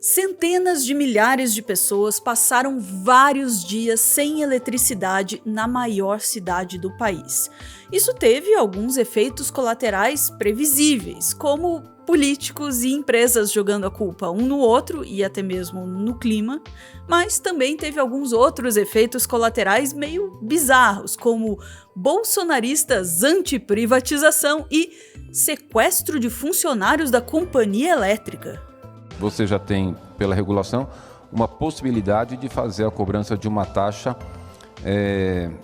Centenas de milhares de pessoas passaram vários dias sem eletricidade na maior cidade do país. Isso teve alguns efeitos colaterais previsíveis, como políticos e empresas jogando a culpa um no outro e até mesmo no clima, mas também teve alguns outros efeitos colaterais meio bizarros, como bolsonaristas anti-privatização e sequestro de funcionários da companhia elétrica. Você já tem, pela regulação, uma possibilidade de fazer a cobrança de uma taxa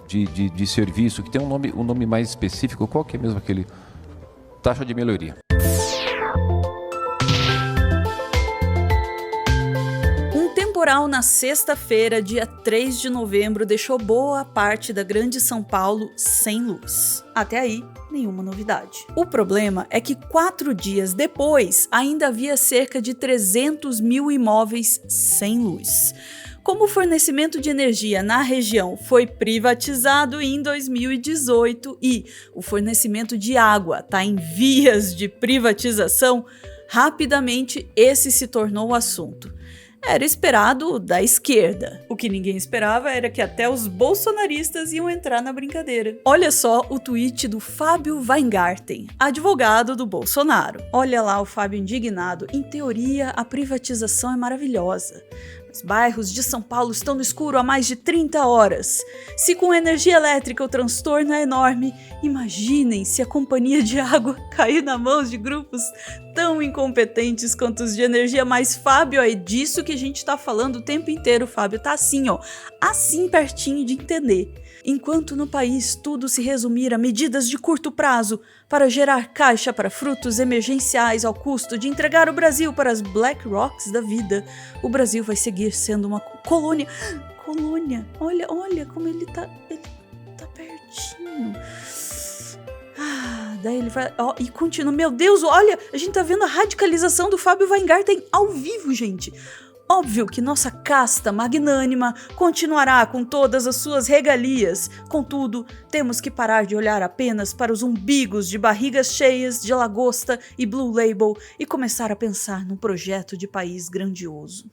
de serviço, que tem um nome mais específico. Qual que é mesmo aquele? Taxa de melhoria. Um temporal na sexta-feira, dia 3 de novembro, deixou boa parte da Grande São Paulo sem luz. Até aí, nenhuma novidade. O problema é que 4 dias depois, ainda havia cerca de 300 mil imóveis sem luz. Como o fornecimento de energia na região foi privatizado em 2018 e o fornecimento de água está em vias de privatização, rapidamente esse se tornou o assunto. Era esperado da esquerda. O que ninguém esperava era que até os bolsonaristas iam entrar na brincadeira. Olha só o tweet do Fábio Weingarten, advogado do Bolsonaro. Olha lá o Fábio indignado. Em teoria, a privatização é maravilhosa. Os bairros de São Paulo estão no escuro há mais de 30 horas. Se com energia elétrica o transtorno é enorme, imaginem se a companhia de água cair nas mãos de grupos tão incompetentes quanto os de energia. Mas, Fábio, é disso que a gente tá falando o tempo inteiro, Fábio. Tá assim, ó, assim pertinho de entender. Enquanto no país tudo se resumir a medidas de curto prazo para gerar caixa para frutos emergenciais ao custo de entregar o Brasil para as Black Rocks da vida, o Brasil vai seguir sendo uma colônia. Olha como ele tá pertinho. Daí ele vai, e continua. Meu Deus, olha, a gente tá vendo a radicalização do Fábio Weingarten ao vivo, gente. Óbvio que nossa casta magnânima continuará com todas as suas regalias. Contudo, temos que parar de olhar apenas para os umbigos de barrigas cheias de lagosta e Blue Label e começar a pensar num projeto de país grandioso.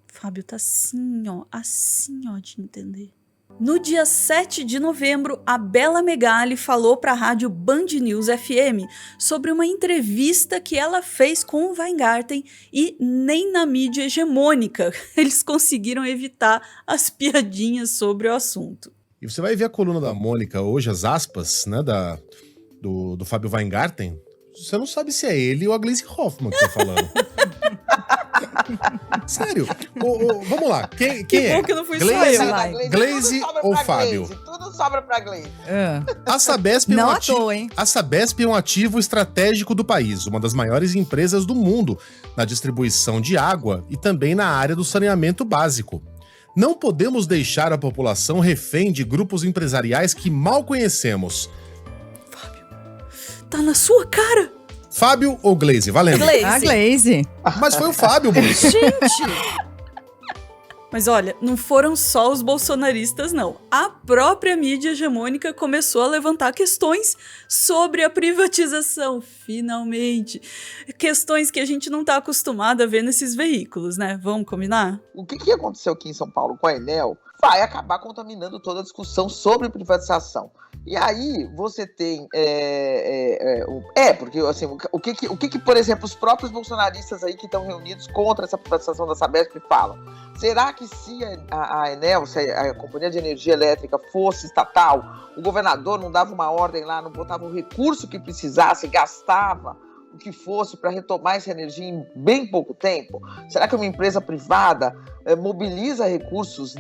Fábio tá assim, ó, de entender. No dia 7 de novembro, a Bela Megali falou para a rádio Band News FM sobre uma entrevista que ela fez com o Weingarten e nem na mídia hegemônica eles conseguiram evitar as piadinhas sobre o assunto. E você vai ver a coluna da Mônica hoje, as aspas, né, do Fábio Weingarten, você não sabe se é ele ou a Gleisi Hoffmann que tá falando. Sério? Vamos lá. Quem é? Bom que não fui só eu. Gleisi ou Fábio? Tudo sobra pra Gleisi. A Sabesp é um ativo estratégico do país, uma das maiores empresas do mundo na distribuição de água e também na área do saneamento básico. Não podemos deixar a população refém de grupos empresariais que mal conhecemos. Fábio, tá na sua cara! Fábio ou Gleisi? Valendo. A Gleisi. Mas foi o Fábio, Bruce. Gente! Mas olha, não foram só os bolsonaristas, não. A própria mídia hegemônica começou a levantar questões sobre a privatização, finalmente. Questões que a gente não tá acostumado a ver nesses veículos, né? Vamos combinar? O que aconteceu aqui em São Paulo com a Enel vai acabar contaminando toda a discussão sobre privatização. E aí você tem porque assim, o que, por exemplo, os próprios bolsonaristas aí que estão reunidos contra essa privatização da Sabesp falam? Será que se a Enel, se a Companhia de Energia Elétrica fosse estatal, o governador não dava uma ordem lá, não botava o recurso que precisasse, gastava o que fosse para retomar essa energia em bem pouco tempo? Será que uma empresa privada mobiliza recursos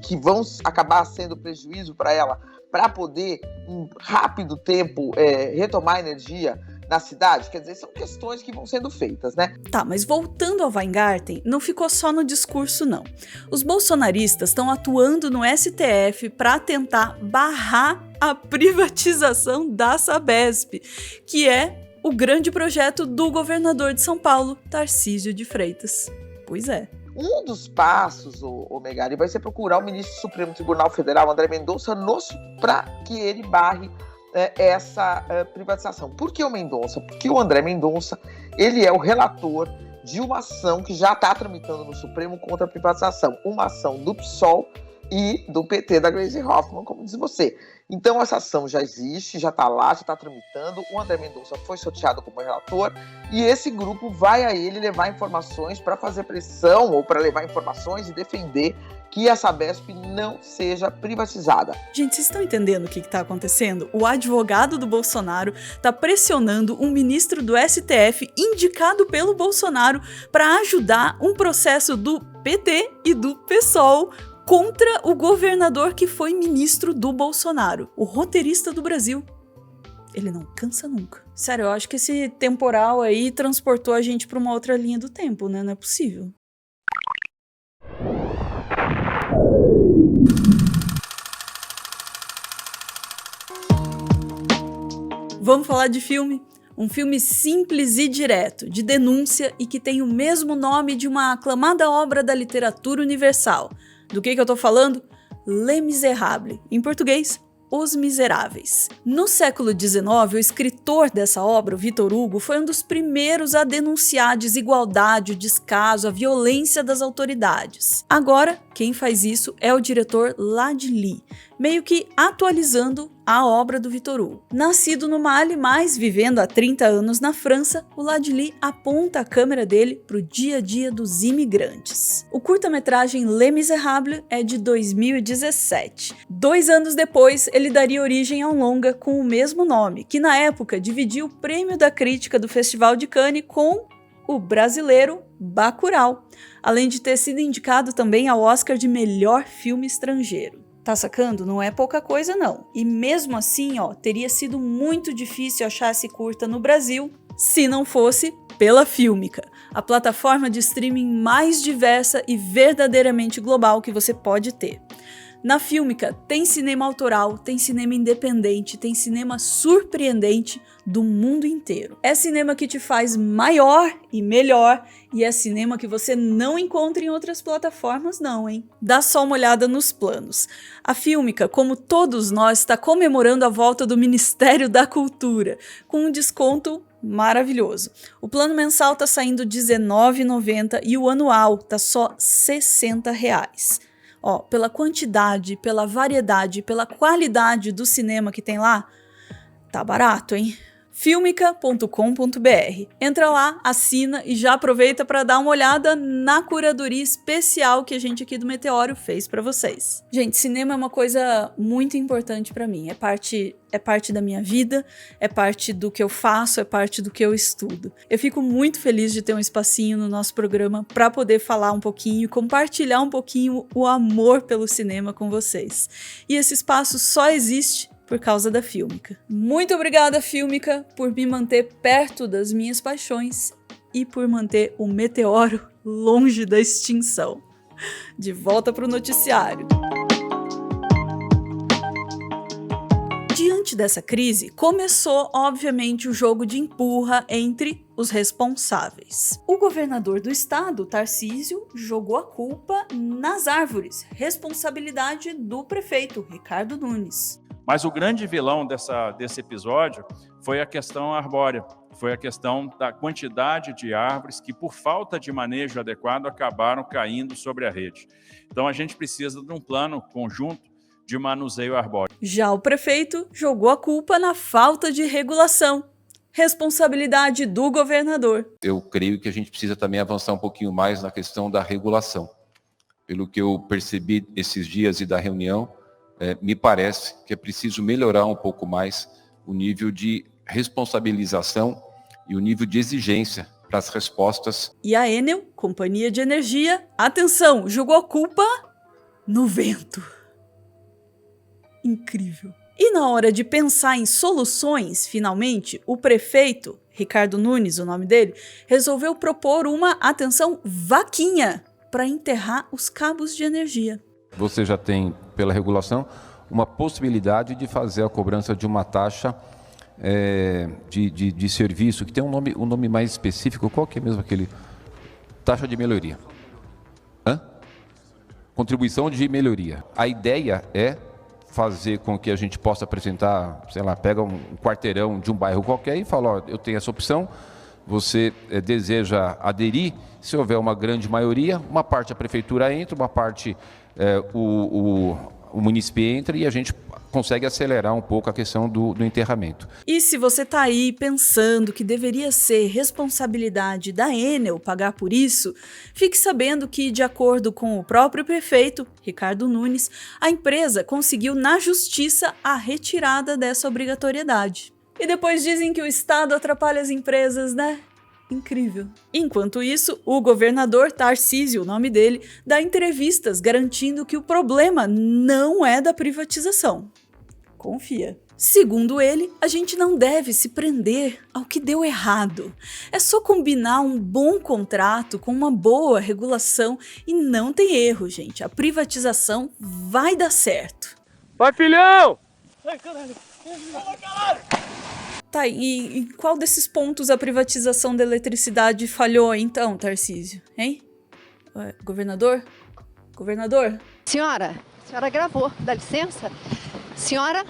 que vão acabar sendo prejuízo para ela, para poder, em rápido tempo, retomar a energia na cidade? Quer dizer, são questões que vão sendo feitas, né? Tá, mas voltando ao Weingarten, não ficou só no discurso, não. Os bolsonaristas estão atuando no STF para tentar barrar a privatização da Sabesp, que é o grande projeto do governador de São Paulo, Tarcísio de Freitas. Pois é. Um dos passos, o Megali, vai ser procurar o ministro do Supremo Tribunal Federal, André Mendonça, para que ele barre essa privatização. Por que o Mendonça? Porque o André Mendonça, ele é o relator de uma ação que já está tramitando no Supremo contra a privatização, uma ação do PSOL e do PT da Gleisi Hoffmann, como diz você. Então essa ação já existe, já está lá, já está tramitando, o André Mendonça foi sorteado como relator e esse grupo vai a ele levar informações para fazer pressão ou para levar informações e defender que a Sabesp não seja privatizada. Gente, vocês estão entendendo o que está acontecendo? O advogado do Bolsonaro está pressionando um ministro do STF indicado pelo Bolsonaro para ajudar um processo do PT e do PSOL contra o governador que foi ministro do Bolsonaro, o roteirista do Brasil. Ele não cansa nunca. Sério, eu acho que esse temporal aí transportou a gente para uma outra linha do tempo, né? Não é possível. Vamos falar de filme? Um filme simples e direto, de denúncia e que tem o mesmo nome de uma aclamada obra da literatura universal. Do que eu tô falando? Les Misérables, em português, Os Miseráveis. No século XIX, o escritor dessa obra, Victor Hugo, foi um dos primeiros a denunciar a desigualdade, o descaso, a violência das autoridades. Agora, quem faz isso é o diretor Ladili, meio que atualizando a obra do Victor Hugo. Nascido no Mali, mas vivendo há 30 anos na França, o Ladili aponta a câmera dele para o dia a dia dos imigrantes. O curta-metragem Les Misérables é de 2017. 2 anos depois, ele daria origem a um longa com o mesmo nome, que na época dividiu o prêmio da crítica do Festival de Cannes com o brasileiro Bacurau, além de ter sido indicado também ao Oscar de melhor filme estrangeiro. Tá sacando? Não é pouca coisa não. E mesmo assim, teria sido muito difícil achar esse curta no Brasil se não fosse pela Filmica, a plataforma de streaming mais diversa e verdadeiramente global que você pode ter. Na Filmica tem cinema autoral, tem cinema independente, tem cinema surpreendente do mundo inteiro. É cinema que te faz maior e melhor e é cinema que você não encontra em outras plataformas não, hein? Dá só uma olhada nos planos. A Filmica, como todos nós, está comemorando a volta do Ministério da Cultura, com um desconto maravilhoso. O plano mensal tá saindo R$19,90 e o anual tá só R$60. Pela quantidade, pela variedade, pela qualidade do cinema que tem lá, tá barato, hein? Filmica.com.br. Entra lá, assina e já aproveita para dar uma olhada na curadoria especial que a gente aqui do Meteoro fez para vocês. Gente, cinema é uma coisa muito importante para mim. É parte da minha vida, é parte do que eu faço, é parte do que eu estudo. Eu fico muito feliz de ter um espacinho no nosso programa para poder falar um pouquinho, compartilhar um pouquinho o amor pelo cinema com vocês. E esse espaço só existe por causa da Filmica. Muito obrigada, Filmica, por me manter perto das minhas paixões e por manter o Meteoro longe da extinção. De volta para o noticiário. Diante dessa crise, começou, obviamente, o jogo de empurra entre os responsáveis. O governador do estado, Tarcísio, jogou a culpa nas árvores, responsabilidade do prefeito, Ricardo Nunes. Mas o grande vilão desse episódio foi a questão arbórea, foi a questão da quantidade de árvores que, por falta de manejo adequado, acabaram caindo sobre a rede. Então, a gente precisa de um plano conjunto de manuseio arbóreo. Já o prefeito jogou a culpa na falta de regulação, responsabilidade do governador. Eu creio que a gente precisa também avançar um pouquinho mais na questão da regulação. Pelo que eu percebi esses dias e da reunião, me parece que é preciso melhorar um pouco mais o nível de responsabilização e o nível de exigência para as respostas. E a Enel, companhia de energia, atenção, jogou a culpa no vento. Incrível. E na hora de pensar em soluções, finalmente, o prefeito, Ricardo Nunes, o nome dele, resolveu propor uma, atenção, vaquinha para enterrar os cabos de energia. Você já tem, pela regulação, uma possibilidade de fazer a cobrança de uma taxa de serviço, que tem um nome mais específico. Qual que é mesmo aquele? Taxa de melhoria. Contribuição de melhoria. A ideia é fazer com que a gente possa apresentar, sei lá, pega um quarteirão de um bairro qualquer e fala, eu tenho essa opção, você deseja aderir. Se houver uma grande maioria, uma parte a prefeitura entra, uma parte o município entra e a gente consegue acelerar um pouco a questão do enterramento. E se você está aí pensando que deveria ser responsabilidade da Enel pagar por isso, fique sabendo que, de acordo com o próprio prefeito, Ricardo Nunes, a empresa conseguiu na justiça a retirada dessa obrigatoriedade. E depois dizem que o Estado atrapalha as empresas, né? Incrível. Enquanto isso, o governador Tarcísio, o nome dele, dá entrevistas garantindo que o problema não é da privatização. Confia. Segundo ele, a gente não deve se prender ao que deu errado. É só combinar um bom contrato com uma boa regulação e não tem erro, gente. A privatização vai dar certo. Vai, filhão! Ai, caralho! Tá, e em qual desses pontos a privatização da eletricidade falhou então, Tarcísio? Hein? Governador? Governador? Senhora, a senhora gravou, dá licença? Senhora?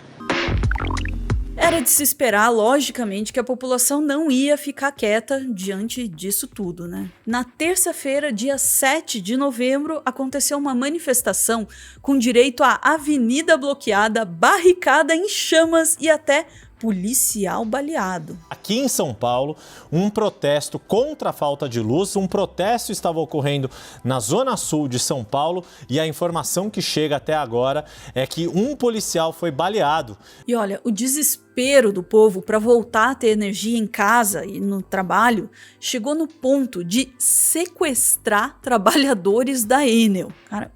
Era de se esperar, logicamente, que a população não ia ficar quieta diante disso tudo, né? Na terça-feira, dia 7 de novembro, aconteceu uma manifestação com direito à avenida bloqueada, barricada em chamas e até policial baleado. Aqui em São Paulo, um protesto contra a falta de luz, um protesto estava ocorrendo na zona sul de São Paulo e a informação que chega até agora é que um policial foi baleado. E olha, o desespero do povo para voltar a ter energia em casa e no trabalho chegou no ponto de sequestrar trabalhadores da Enel. Cara,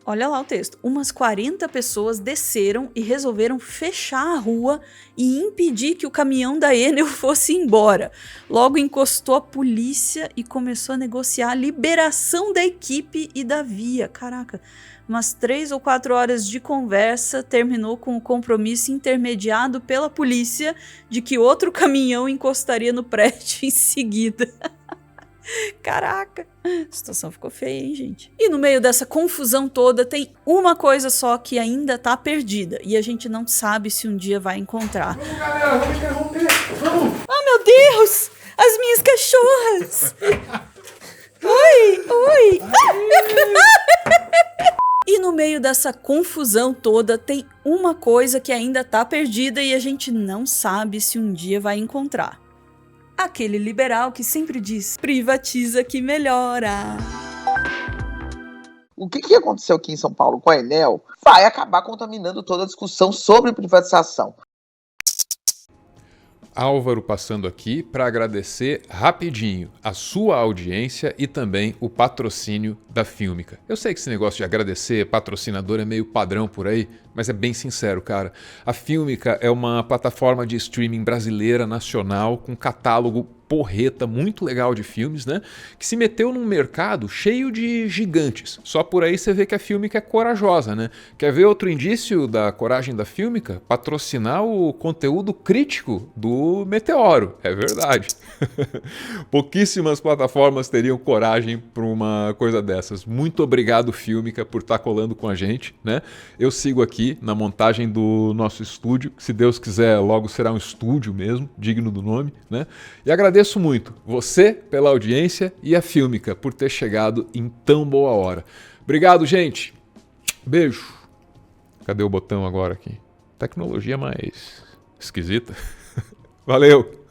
olha lá o texto. Umas 40 pessoas desceram e resolveram fechar a rua e impedir que o caminhão da Enel fosse embora. Logo encostou a polícia e começou a negociar a liberação da equipe e da via. Caraca, umas 3 ou 4 horas de conversa terminou com o compromisso intermediado pela polícia de que outro caminhão encostaria no prédio em seguida. Caraca, a situação ficou feia, hein, gente? E no meio dessa confusão toda tem uma coisa só que ainda tá perdida e a gente não sabe se um dia vai encontrar. Vamos, galera, vamos interromper, vamos! Ah, meu Deus! As minhas cachorras! Oi! E no meio dessa confusão toda tem uma coisa que ainda tá perdida e a gente não sabe se um dia vai encontrar. Aquele liberal que sempre diz, privatiza que melhora. O que aconteceu aqui em São Paulo com a Enel vai acabar contaminando toda a discussão sobre privatização. Álvaro passando aqui para agradecer rapidinho a sua audiência e também o patrocínio da Fílmica. Eu sei que esse negócio de agradecer patrocinador é meio padrão por aí, mas é bem sincero, cara. A Fílmica é uma plataforma de streaming brasileira nacional com catálogo porreta muito legal de filmes, né? Que se meteu num mercado cheio de gigantes. Só por aí você vê que a Fílmica é corajosa, né? Quer ver outro indício da coragem da Fílmica? Patrocinar o conteúdo crítico do Meteoro. É verdade. Pouquíssimas plataformas teriam coragem para uma coisa dessas. Muito obrigado, Fílmica, por estar colando com a gente, né? Eu sigo aqui na montagem do nosso estúdio, que se Deus quiser logo será um estúdio mesmo, digno do nome, né? E agradeço muito você pela audiência e a Fílmica por ter chegado em tão boa hora. Obrigado, gente. Beijo. Cadê o botão agora aqui? Tecnologia mais esquisita. Valeu.